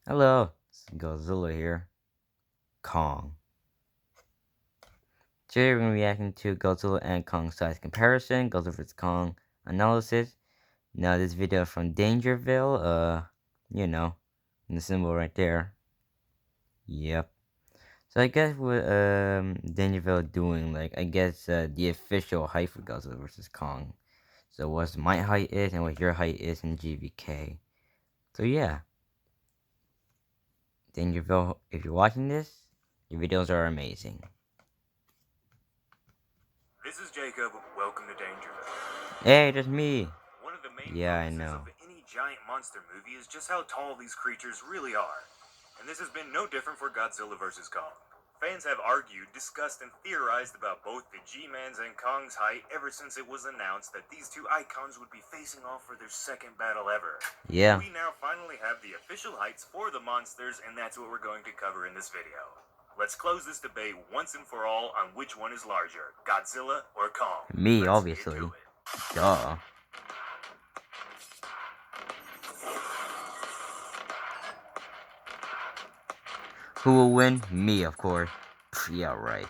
Hello, it's Godzilla here. Kong. Today we're going to be reacting to Godzilla and Kong size comparison, Godzilla vs. Kong analysis. Now this video from Dangerville, you know, the symbol right there. Yep. So I guess what Dangerville doing, like I guess the official height for Godzilla vs. Kong. So what my height is and what your height is in GVK. So yeah, Dangerville, if you're watching this, your videos are amazing. This is Jacob. Welcome to Dangerville. Hey, that's me. One of the main Yeah, I focuses know. of any giant monster movie is just how tall these creatures really are. And this has been no different for Godzilla vs. Kong. Fans have argued, discussed, and theorized about both the G-Man's and Kong's height ever since it was announced that these two icons would be facing off for their second battle ever. Yeah. We now finally have the official heights for the monsters, and that's what we're going to cover in this video. Let's close this debate once and for all on which one is larger, Godzilla or Kong. Me, Let's get obviously. to it. Duh. Who will win? Me, of course. Yeah, right.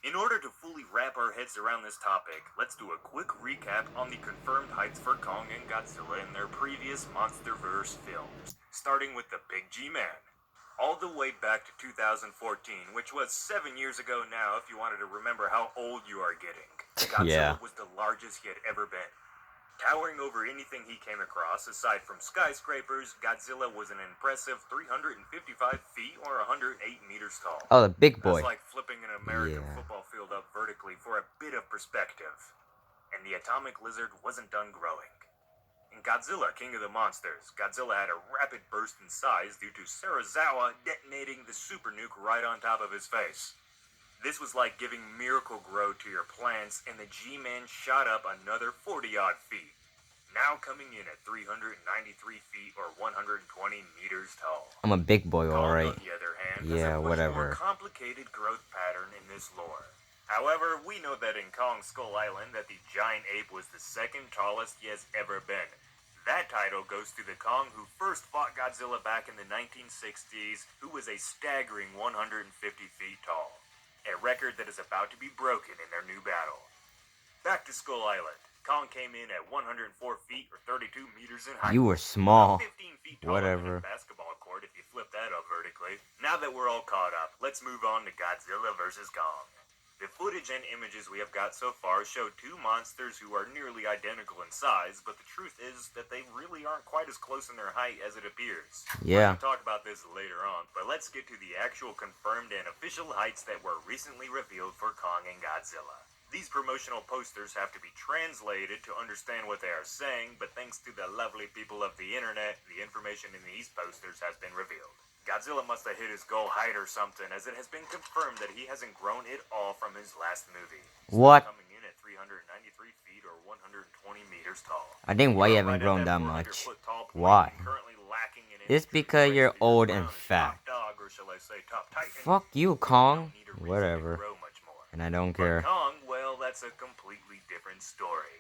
In order to fully wrap our heads around this topic, let's do a quick recap on the confirmed heights for Kong and Godzilla in their previous MonsterVerse films, starting with the Big G-Man. All the way back to 2014, which was 7 years ago now if you wanted to remember how old you are getting. Godzilla Yeah. was the largest he had ever been. Towering over anything he came across, aside from skyscrapers, Godzilla was an impressive 355 feet or 108 meters tall. Oh, the big That's boy. like flipping an American Yeah. football field up vertically for a bit of perspective. And the atomic lizard wasn't done growing. In Godzilla, King of the Monsters, Godzilla had a rapid burst in size due to Sarazawa detonating the super nuke right on top of his face. This was like giving Miracle Grow to your plants, and the G-Man shot up another 40-odd feet, now coming in at 393 feet or 120 meters tall. I'm a big boy, Kong, alright. on the other hand, has Yeah, a much more whatever. complicated growth pattern in this lore. However, we know that in Kong Skull Island that the giant ape was the second tallest he has ever been. That title goes to the Kong who first fought Godzilla back in the 1960s, who was a staggering 150 feet tall. A record that is about to be broken in their new battle. Back to Skull Island. Kong came in at 104 feet or 32 meters in height. You were small. About 15 feet taller than Whatever. a basketball court if you flip that up vertically. Now that we're all caught up, let's move on to Godzilla vs. Kong. The footage and images we have got so far show two monsters who are nearly identical in size, but the truth is that they really aren't quite as close in their height as it appears. Yeah. We're going to talk about this later on, but let's get to the actual confirmed and official heights that were recently revealed for Kong and Godzilla. These promotional posters have to be translated to understand what they are saying, but thanks to the lovely people of the internet, the information in these posters has been revealed. Godzilla must have hit his goal height or something, as it has been confirmed that he hasn't grown at all from his last movie. What? Coming in at 393 feet or 120 meters tall. I think why you You're haven't right at grown that 400 much. foot tall point, Why? currently lacking in It's injury because race you're to your old and crown as fat. top dog, or shall I say top titan. Fuck you, You Kong. don't need a reason to Whatever. grow much more. And I don't But care. Kong, well, that's a completely different story.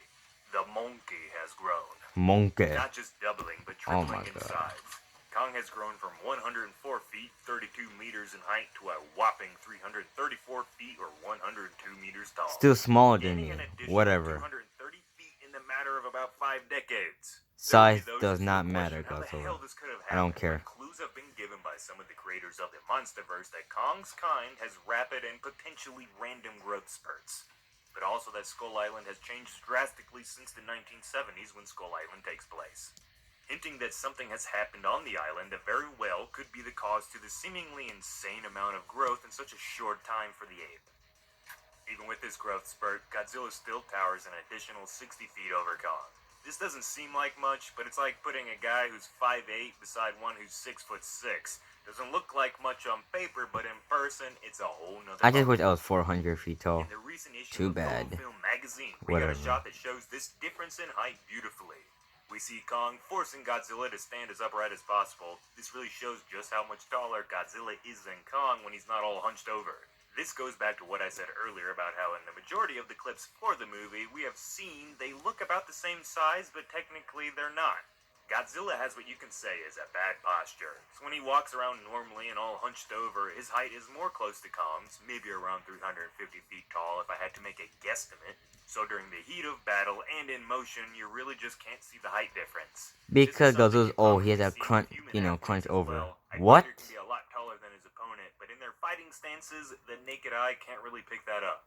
The monkey has grown. Monkey. Not just doubling, but Oh tripling my in God. size. Kong has grown from 104 feet, 32 meters in height to a whopping 334 feet or 102 meters tall. Still smaller than Gaining me. an additional Whatever. 230 feet in the matter of about 5 decades. Size There will be those does who not still matter, question how the hell Godzilla. this could have I don't happened, care. but clues have been given by some of the creators of the Monsterverse that Kong's kind has rapid and potentially random growth spurts. But also that Skull Island has changed drastically since the 1970s when Skull Island takes place. Hinting that something has happened on the island that very well could be the cause to the seemingly insane amount of growth in such a short time for the ape. Even with this growth spurt, Godzilla still towers an additional 60 feet over Kong. This doesn't seem like much, but it's like putting a guy who's 5'8" beside one who's 6'6". Doesn't look like much on paper, but in person, it's a whole nother I just wish ballgame. I was 400 feet tall. In the recent issue Too of bad. Film Magazine, we got a Whatever. shot that shows this difference in height beautifully. We see Kong forcing Godzilla to stand as upright as possible. This really shows just how much taller Godzilla is than Kong when he's not all hunched over. This goes back to what I said earlier about how in the majority of the clips for the movie, we have seen they look about the same size, but technically they're not. Godzilla has what you can say is a bad posture. So when he walks around normally and all hunched over, his height is more close to Kong's, maybe around 350 feet tall if I had to make a guesstimate. So during the heat of battle and in motion, you really just can't see the height difference. This is Because something Godzilla's you old, he has commonly a see with crunch, human crunch athletes as over. well. A What? fighter can be a lot taller than his opponent, but in their fighting stances, the naked eye can't really pick that up.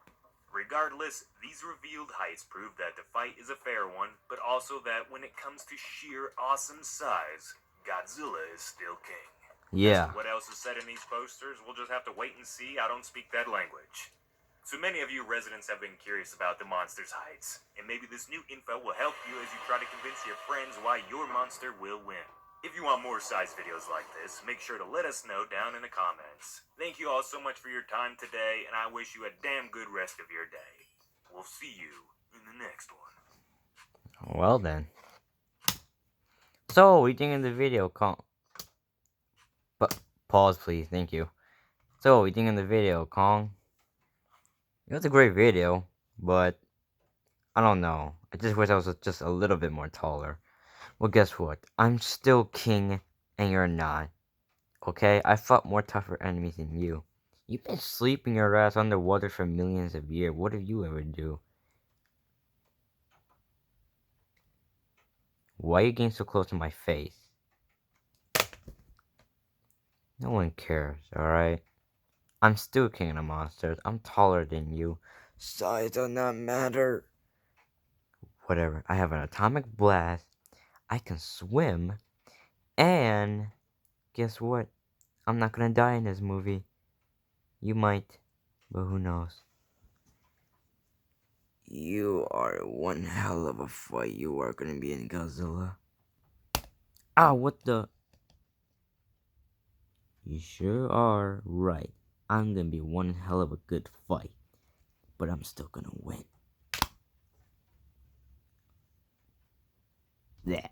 Regardless, these revealed heights prove that the fight is a fair one, but also that when it comes to sheer awesome size, Godzilla is still king. As to Yeah. what else is said in these posters, we'll just have to wait and see. I don't speak that language. So many of you residents have been curious about the monster's heights, and maybe this new info will help you as you try to convince your friends why your monster will win. If you want more size videos like this, make sure to let us know down in the comments. Thank you all so much for your time today, and I wish you a damn good rest of your day. We'll see you in the next one. Well then. So, what do you think of the video, Kong? But pause, please. Thank you. So, what do you think of the video, Kong? It was a great video, but I don't know. I just wish I was just a little bit more taller. Well, guess what? I'm still king, and you're not. Okay? I fought more tougher enemies than you. You've been sleeping your ass underwater for millions of years. What did you ever do? Why are you getting so close to my face? No one cares, alright? I'm still king of the monsters. I'm taller than you. Size does not matter. Whatever. I have an atomic blast. I can swim. And guess what? I'm not gonna die in this movie. You might, but who knows? You are one hell of a fight. You are gonna be in Godzilla. Ah, what the? You sure are right. I'm gonna be one hell of a good fight. But I'm still gonna win. Yeah.